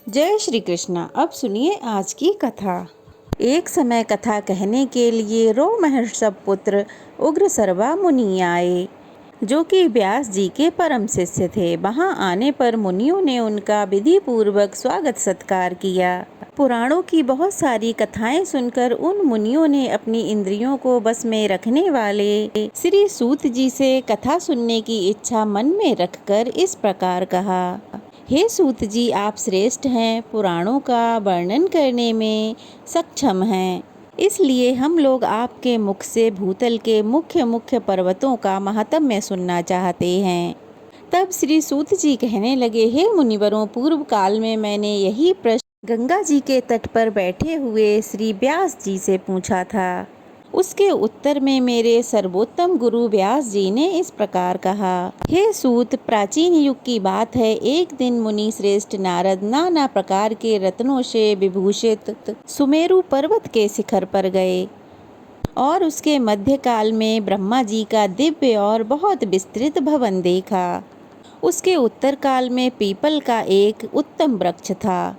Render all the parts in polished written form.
जय श्री कृष्णा। अब सुनिए आज की कथा। एक समय कथा कहने के लिए रोमहर्षभ पुत्र उग्रसर्वा मुनि आए, जो कि व्यास जी के परम शिष्य थे। वहां आने पर मुनियों ने उनका विधि पूर्वक स्वागत सत्कार किया। पुराणों की बहुत सारी कथाएं सुनकर उन मुनियों ने अपनी इंद्रियों को बस में रखने वाले श्री सूत जी से कथा सुनने की इच्छा मन में रखकर इस प्रकार कहा। हे सूत जी, आप श्रेष्ठ हैं, पुराणों का वर्णन करने में सक्षम हैं। इसलिए हम लोग आपके मुख से भूतल के मुख्य मुख्य पर्वतों का महात्म्य सुनना चाहते हैं। तब श्री सूत जी कहने लगे, हे मुनिवरों, पूर्व काल में मैंने यही प्रश्न गंगा जी के तट पर बैठे हुए श्री व्यास जी से पूछा था। उसके उत्तर में मेरे सर्वोत्तम गुरु व्यास जी ने इस प्रकार कहा। हे सूत, प्राचीन युग की बात है। एक दिन मुनि श्रेष्ठ नारद नाना प्रकार के रत्नों से विभूषित सुमेरु पर्वत के शिखर पर गए और उसके मध्यकाल में ब्रह्मा जी का दिव्य और बहुत विस्तृत भवन देखा। उसके उत्तर काल में पीपल का एक उत्तम वृक्ष था,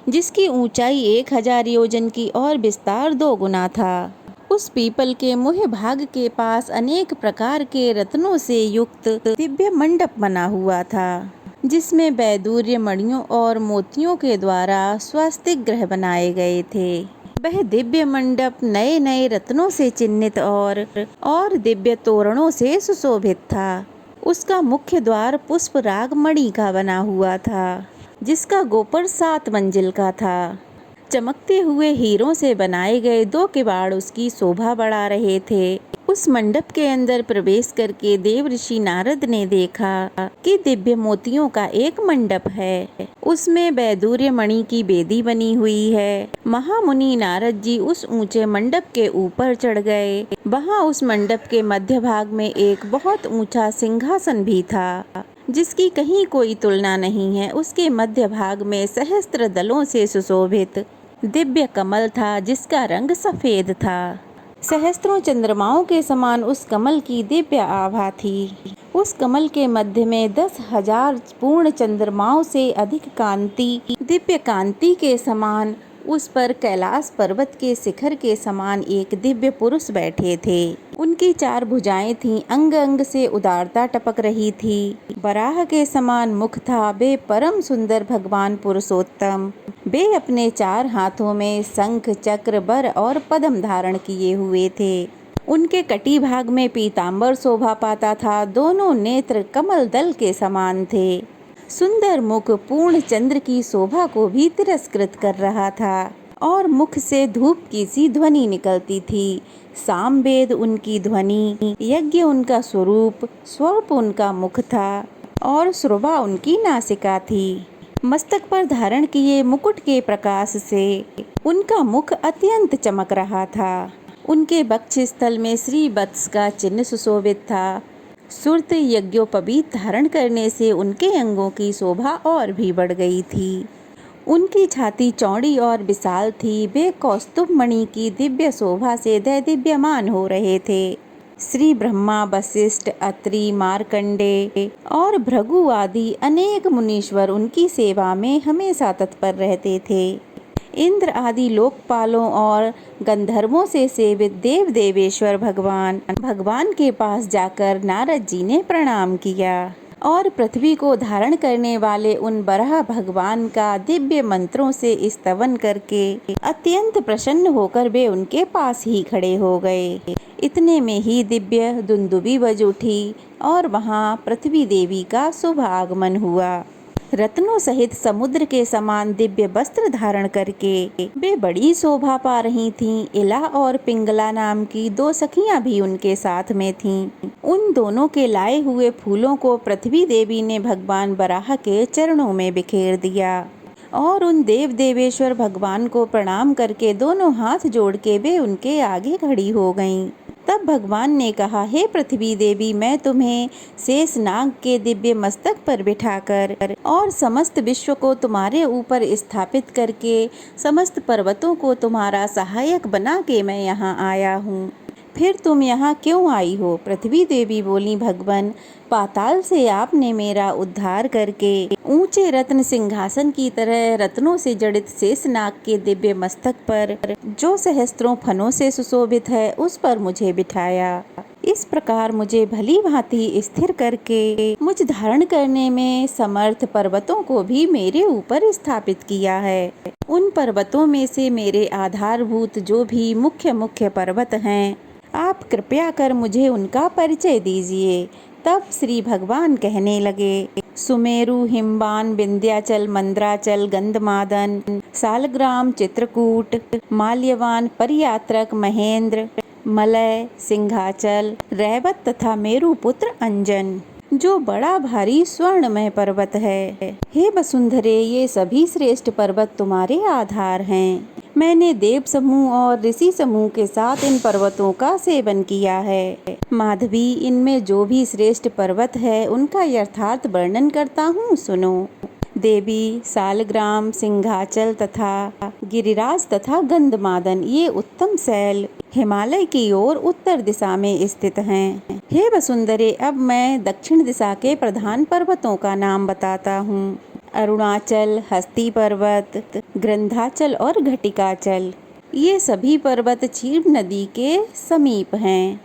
जिसकी ऊंचाई 1000 योजन की और विस्तार 2 गुना था। उस पीपल के मुह भाग के पास अनेक प्रकार के रत्नों से युक्त दिव्य मंडप बना हुआ था, जिसमें वैदूर्य मणियों और मोतियों के द्वारा स्वस्तिक ग्रह बनाए गए थे। वह दिव्य मंडप नए नए रत्नों से चिन्हित और दिव्य तोरणों से सुशोभित था। उसका मुख्य द्वार पुष्प राग मणि का बना हुआ था, जिसका गोपुर 7 मंजिल का था। चमकते हुए हीरों से बनाए गए 2 किवाड़ उसकी शोभा बढ़ा रहे थे। उस मंडप के अंदर प्रवेश करके देव ऋषि नारद ने देखा कि दिव्य मोतियों का एक मंडप है। उसमें वैदूर्य मणि की बेदी बनी हुई है। महामुनि नारद जी उस ऊंचे मंडप के ऊपर चढ़ गए। वहां उस मंडप के मध्य भाग में एक बहुत ऊंचा सिंहासन भी था, जिसकी कहीं कोई तुलना नहीं है। उसके मध्य भाग में सहस्त्र दलों से सुशोभित दिव्य कमल था, जिसका रंग सफेद था। सहस्त्रों चंद्रमाओं के समान उस कमल की दिव्य आभा थी। उस कमल के मध्य में 10,000 पूर्ण चंद्रमाओं से अधिक कांति, दिव्य कांति के समान उस पर कैलाश पर्वत के शिखर के समान एक दिव्य पुरुष बैठे थे। उनकी 4 भुजाएं थीं, अंग अंग से उदारता टपक रही थी। वराह के समान मुख था। वे परम सुंदर भगवान पुरुषोत्तम। वे अपने 4 हाथों में शंख, चक्र, बर और पद्म धारण किए हुए थे। उनके कटी भाग में पीतांबर शोभा पाता था। दोनों नेत्र कमल दल के समान थे। सुंदर मुख पूर्ण चंद्र की शोभा को भी तिरस्कृत कर रहा था और मुख से धूप की सी ध्वनि निकलती थी। सामवेद उनकी ध्वनि, यज्ञ उनका स्वरूप, स्वर्प उनका मुख था और श्रुभा उनकी नासिका थी। मस्तक पर धारण किए मुकुट के प्रकाश से उनका मुख अत्यंत चमक रहा था। उनके वक्ष स्थल में श्री वत्स का चिन्ह सुशोभित था। सुरत यज्ञोपवीत धारण करने से उनके अंगों की शोभा और भी बढ़ गई थी। उनकी छाती चौड़ी और विशाल थी। वे कौस्तुभ मणि की दिव्य शोभा से दैदिव्यमान हो रहे थे। श्री ब्रह्मा, वशिष्ठ, अत्रि, मार्कंडे और भृगु आदि अनेक मुनीश्वर उनकी सेवा में हमेशा तत्पर रहते थे। इंद्र आदि लोकपालों और गंधर्वों से सेवित देव देवेश्वर भगवान के पास जाकर नारद जी ने प्रणाम किया और पृथ्वी को धारण करने वाले उन बराह भगवान का दिव्य मंत्रों से स्तवन करके अत्यंत प्रसन्न होकर वे उनके पास ही खड़े हो गए। इतने में ही दिव्य दुंदुभी बज उठी और वहां पृथ्वी देवी का शुभ आगमन हुआ। रत्नों सहित समुद्र के समान दिव्य वस्त्र धारण करके वे बड़ी शोभा पा रही थीं। इला और पिंगला नाम की 2 सखियां भी उनके साथ में थीं। उन दोनों के लाए हुए फूलों को पृथ्वी देवी ने भगवान बराह के चरणों में बिखेर दिया और उन देव देवेश्वर भगवान को प्रणाम करके दोनों हाथ जोड़ के वे उनके आगे खड़ी हो गईं। तब भगवान ने कहा, हे पृथ्वी देवी, मैं तुम्हें शेष नाग के दिव्य मस्तक पर बिठाकर और समस्त विश्व को तुम्हारे ऊपर स्थापित करके समस्त पर्वतों को तुम्हारा सहायक बना के मैं यहाँ आया हूँ। फिर तुम यहाँ क्यों आई हो? पृथ्वी देवी बोली, भगवान, पाताल से आपने मेरा उद्धार करके ऊंचे रत्न सिंहासन की तरह रत्नों से जड़ित शेषनाग के दिव्य मस्तक पर, जो सहस्त्रों फनों से सुशोभित है, उस पर मुझे बिठाया। इस प्रकार मुझे भली भांति स्थिर करके मुझ धारण करने में समर्थ पर्वतों को भी मेरे ऊपर स्थापित किया है। उन पर्वतों में से मेरे आधारभूत जो भी मुख्य मुख्य पर्वत हैं, आप कृपया कर मुझे उनका परिचय दीजिए। तब श्री भगवान कहने लगे, सुमेरु, हिमवान, विंध्याचल, मंद्राचल, गंधमादन, सालग्राम, चित्रकूट, माल्यवान, परियात्रक, महेंद्र, मलय, सिंहाचल, रैवत तथा मेरु पुत्र अंजन, जो बड़ा भारी स्वर्णमय पर्वत है। हे वसुंधरे, ये सभी श्रेष्ठ पर्वत तुम्हारे आधार हैं। मैंने देव समूह और ऋषि समूह के साथ इन पर्वतों का सेवन किया है। माधवी, इनमें जो भी श्रेष्ठ पर्वत है उनका यथार्थ वर्णन करता हूँ, सुनो। देवी, सालग्राम, सिंहाचल तथा गिरिराज तथा गंधमादन, ये उत्तम शैल हिमालय की ओर उत्तर दिशा में स्थित हैं। हे वसुंधरे, अब मैं दक्षिण दिशा के प्रधान पर्वतों का नाम बताता हूँ। अरुणाचल, हस्ती पर्वत, ग्रंथाचल और घटिकाचल, ये सभी पर्वत क्षीर नदी के समीप हैं।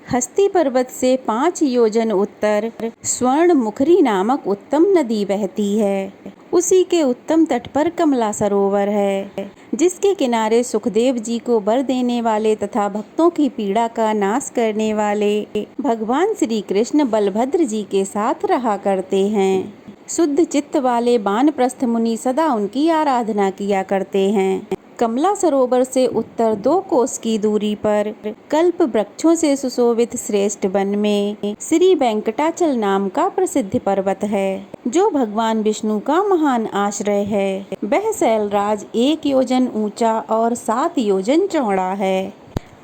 हस्ती पर्वत से 5 योजन उत्तर स्वर्ण मुखरी नामक उत्तम नदी बहती है। उसी के उत्तम तट पर कमला सरोवर है, जिसके किनारे सुखदेव जी को वर देने वाले तथा भक्तों की पीड़ा का नाश करने वाले भगवान श्री कृष्ण बलभद्र जी के साथ रहा करते हैं। शुद्ध चित्त वाले वानप्रस्थ मुनि सदा उनकी आराधना किया करते हैं। कमला सरोवर से उत्तर 2 कोस की दूरी पर कल्प वृक्षों से सुशोभित श्रेष्ठ वन में श्री वेंकटाचल नाम का प्रसिद्ध पर्वत है, जो भगवान विष्णु का महान आश्रय है। वह शैलराज 1 योजन ऊंचा और 7 योजन चौड़ा है।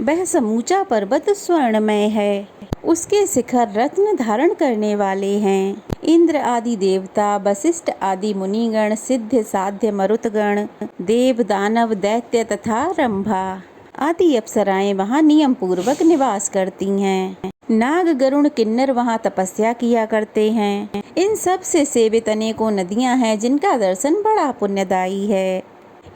वह समूचा पर्वत स्वर्णमय है। उसके शिखर रत्न धारण करने वाले हैं। इंद्र आदि देवता, वशिष्ठ आदि मुनिगण, सिद्ध साध्य मरुतगण, देव, दानव, दैत्य तथा रंभा आदि अप्सराएं वहाँ नियम पूर्वक निवास करती हैं। नाग, गरुण, किन्नर वहाँ तपस्या किया करते हैं। इन सब से सेवित अनेकों नदियाँ हैं, जिनका दर्शन बड़ा पुण्यदायी है।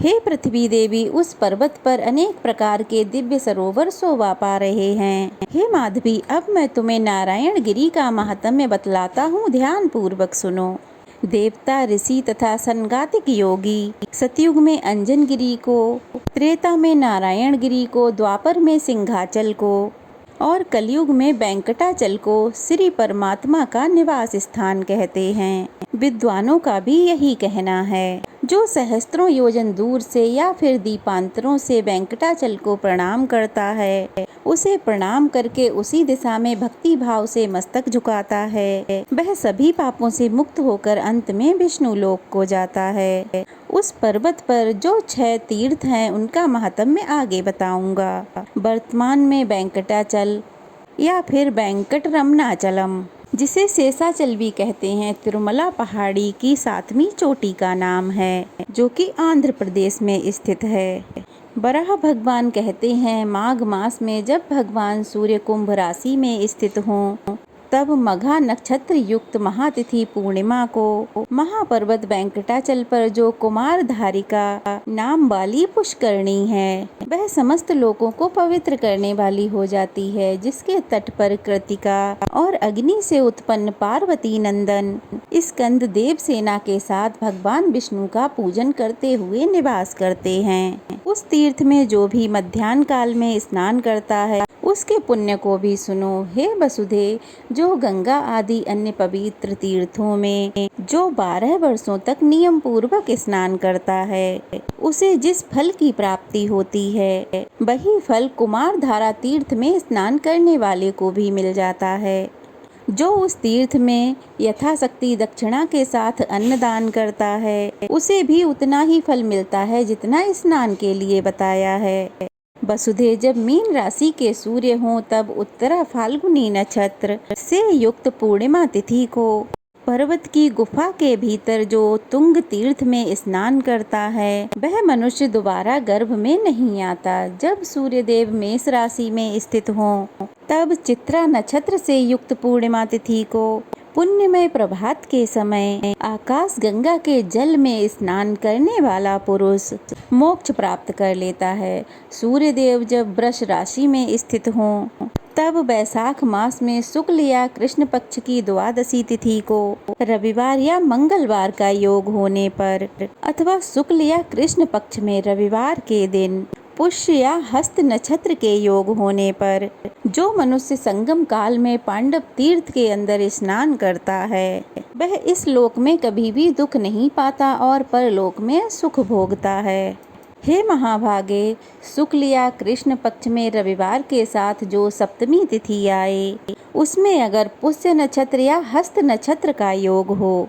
हे पृथ्वी देवी, उस पर्वत पर अनेक प्रकार के दिव्य सरोवर शोभा पा रहे हैं। हे माधवी, अब मैं तुम्हें नारायण गिरी का महात्म्य बतलाता हूँ, ध्यान पूर्वक सुनो। देवता, ऋषि तथा संगातिक योगी सतयुग में अंजन गिरी को, त्रेता में नारायण गिरी को, द्वापर में सिंहाचल को और कलयुग में वेंकटाचल को श्री परमात्मा का निवास स्थान कहते हैं। विद्वानों का भी यही कहना है। जो सहस्त्रों योजन दूर से या फिर दीपांतरों से वेंकटाचल को प्रणाम करता है, उसे प्रणाम करके उसी दिशा में भक्ति भाव से मस्तक झुकाता है, वह सभी पापों से मुक्त होकर अंत में विष्णु लोक को जाता है। उस पर्वत पर जो 6 तीर्थ हैं, उनका महात्म्य आगे बताऊंगा। वर्तमान में वेंकटाचल या फिर वेंकट रमनाचलम, जिसे शेषाचल भी कहते हैं, तिरुमला पहाड़ी की 7वीं चोटी का नाम है, जो कि आंध्र प्रदेश में स्थित है। बराह भगवान कहते हैं, माघ मास में जब भगवान सूर्य कुंभ राशि में स्थित हों, तब मघा नक्षत्र युक्त महातिथि पूर्णिमा को महापर्वत वेंकटाचल पर जो कुमार धारिका नाम वाली पुष्करणी है, वह समस्त लोगों को पवित्र करने वाली हो जाती है, जिसके तट पर कृतिका और अग्नि से उत्पन्न पार्वती नंदन स्कंद देव सेना के साथ भगवान विष्णु का पूजन करते हुए निवास करते हैं। उस तीर्थ में जो भी मध्याह्न काल में स्नान करता है, उसके पुण्य को भी सुनो। हे वसुधे, जो गंगा आदि अन्य पवित्र तीर्थों में जो 12 वर्षों तक नियम पूर्वक स्नान करता है, उसे जिस फल की प्राप्ति होती है, वही फल कुमार धारा तीर्थ में स्नान करने वाले को भी मिल जाता है। जो उस तीर्थ में यथाशक्ति दक्षिणा के साथ अन्नदान करता है, उसे भी उतना ही फल मिलता है जितना स्नान के लिए बताया है। वसुधे, जब मीन राशि के सूर्य हों, तब उत्तरा फाल्गुनी नक्षत्र से युक्त पूर्णिमा तिथि को पर्वत की गुफा के भीतर जो तुंग तीर्थ में स्नान करता है वह मनुष्य दोबारा गर्भ में नहीं आता। जब सूर्यदेव मेष राशि में स्थित हों तब चित्रा नक्षत्र से युक्त पूर्णिमा तिथि को पुण्यमय प्रभात के समय आकाश गंगा के जल में स्नान करने वाला पुरुष मोक्ष प्राप्त कर लेता है। सूर्यदेव जब वृष राशि में स्थित हों तब वैशाख मास में शुक्ल या कृष्ण पक्ष की द्वादशी तिथि को रविवार या मंगलवार का योग होने पर अथवा शुक्ल या कृष्ण पक्ष में रविवार के दिन पुष्य या हस्त नक्षत्र के योग होने पर जो मनुष्य संगम काल में पांडव तीर्थ के अंदर स्नान करता है वह इस लोक में कभी भी दुख नहीं पाता और परलोक में सुख भोगता है। हे महाभागे, शुक्ल या कृष्ण पक्ष में रविवार के साथ जो सप्तमी तिथि आए उसमें अगर पुष्य नक्षत्र या हस्त नक्षत्र का योग हो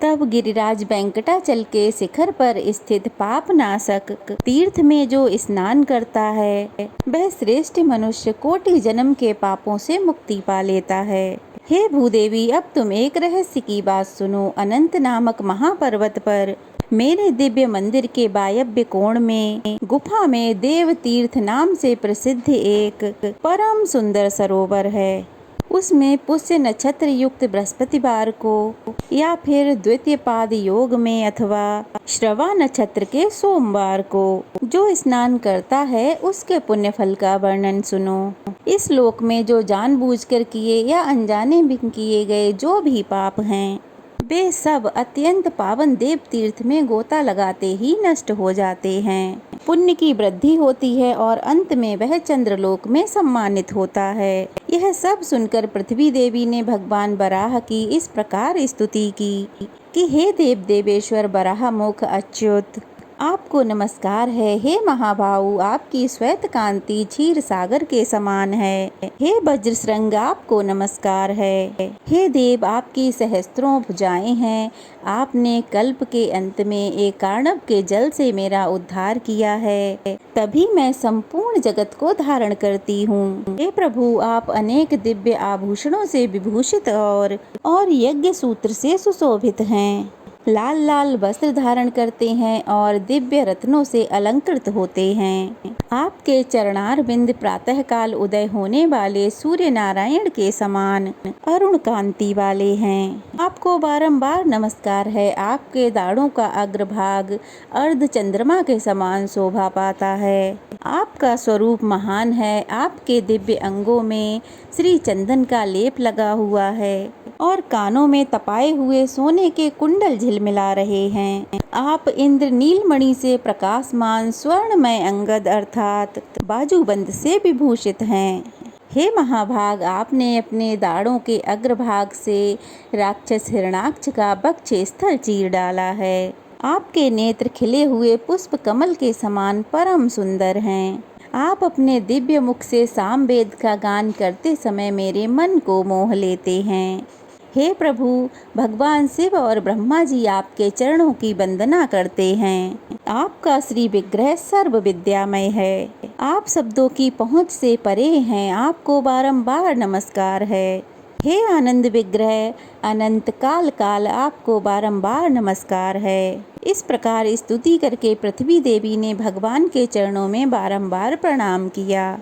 तब गिरिराज वेंकटाचल के शिखर पर स्थित पापनाशक तीर्थ में जो स्नान करता है वह श्रेष्ठ मनुष्य कोटि जन्म के पापों से मुक्ति पा लेता है। हे भूदेवी, अब तुम एक रहस्य की बात सुनो। अनंत नामक महापर्वत पर मेरे दिव्य मंदिर के वायव्य कोण में गुफा में देव तीर्थ नाम से प्रसिद्ध एक परम सुंदर सरोवर है। उसमें पुष्य नक्षत्र युक्त बृहस्पतिवार को या फिर द्वितीय पाद योग में अथवा श्रवा नक्षत्र के सोमवार को जो स्नान करता है उसके पुण्य फल का वर्णन सुनो। इस लोक में जो जानबूझकर किए या अनजाने भी किए गए जो भी पाप हैं वे सब अत्यंत पावन देव तीर्थ में गोता लगाते ही नष्ट हो जाते हैं। पुण्य की वृद्धि होती है और अंत में वह चंद्रलोक में सम्मानित होता है। यह सब सुनकर पृथ्वी देवी ने भगवान बराह की इस प्रकार स्तुति की कि हे देव देवेश्वर बराह मुख अच्युत, आपको नमस्कार है। हे महाबाहु, आपकी श्वेत कांति क्षीर सागर के समान है। हे वज्रशृंग, आपको नमस्कार है। हे देव, आपकी सहस्त्रों भुजाएं हैं। आपने कल्प के अंत में एक कार्णव के जल से मेरा उद्धार किया है, तभी मैं संपूर्ण जगत को धारण करती हूँ। हे प्रभु, आप अनेक दिव्य आभूषणों से विभूषित और यज्ञ सूत्र से सुशोभित हैं। लाल लाल वस्त्र धारण करते हैं और दिव्य रत्नों से अलंकृत होते हैं। आपके चरणार बिंद प्रातः काल उदय होने वाले सूर्य नारायण के समान अरुण कांति वाले हैं। आपको बारंबार नमस्कार है। आपके दाढ़ों का अग्रभाग अर्ध चंद्रमा के समान शोभा पाता है। आपका स्वरूप महान है। आपके दिव्य अंगों में श्री चंदन का लेप लगा हुआ है और कानों में तपाए हुए सोने के कुंडल झिलमिला रहे हैं। आप इंद्र नीलमणि से प्रकाशमान स्वर्णमय अंगद अर्थात बाजूबंद से विभूषित हैं। हे महाभाग, आपने अपने दाढ़ों के अग्रभाग से राक्षस हिरणाक्ष का वक्ष स्थल चीर डाला है। आपके नेत्र खिले हुए पुष्प कमल के समान परम सुंदर हैं। आप अपने दिव्य मुख से सामवेद का गान करते समय मेरे मन को मोह लेते हैं। हे प्रभु, भगवान शिव और ब्रह्मा जी आपके चरणों की वंदना करते हैं। आपका श्री विग्रह सर्व विद्यामय है। आप शब्दों की पहुँच से परे हैं। आपको बारंबार नमस्कार है। हे आनंद विग्रह, अनंत काल काल आपको बारंबार नमस्कार है। इस प्रकार स्तुति करके पृथ्वी देवी ने भगवान के चरणों में बारंबार प्रणाम किया।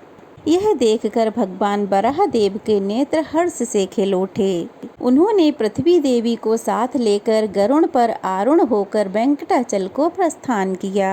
यह देखकर भगवान बराह देव के नेत्र हर्ष से खिल उठे। उन्होंने पृथ्वी देवी को साथ लेकर गरुड़ पर आरूढ़ होकर वेंकटाचल को प्रस्थान किया।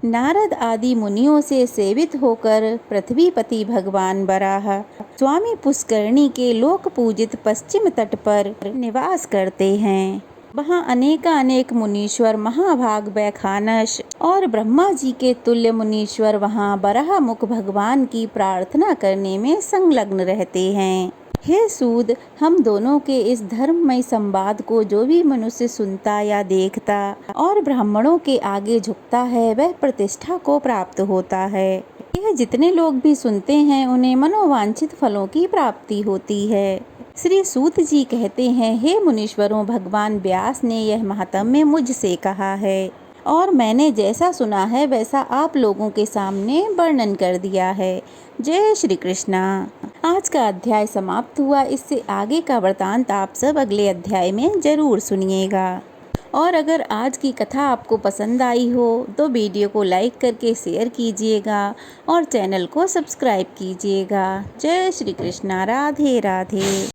नारद आदि मुनियों से सेवित होकर पृथ्वीपति भगवान बराह स्वामी पुष्करणी के लोक पूजित पश्चिम तट पर निवास करते हैं। वहाँ अनेक मुनीश्वर महाभाग वैखानस और ब्रह्मा जी के तुल्य मुनीश्वर वहाँ बराह मुख भगवान की प्रार्थना करने में संलग्न रहते हैं। हे सूद, हम दोनों के इस धर्ममय संवाद को जो भी मनुष्य सुनता या देखता और ब्राह्मणों के आगे झुकता है वह प्रतिष्ठा को प्राप्त होता है। यह जितने लोग भी सुनते हैं उन्हें मनोवांछित फलों की प्राप्ति होती है। श्री सूत जी कहते हैं, हे मुनीश्वरों, भगवान व्यास ने यह महात्म्य मुझसे कहा है और मैंने जैसा सुना है वैसा आप लोगों के सामने वर्णन कर दिया है। जय श्री कृष्णा। आज का अध्याय समाप्त हुआ। इससे आगे का वृतांत आप सब अगले अध्याय में ज़रूर सुनिएगा। और अगर आज की कथा आपको पसंद आई हो तो वीडियो को लाइक करके शेयर कीजिएगा और चैनल को सब्सक्राइब कीजिएगा। जय श्री कृष्णा। राधे राधे।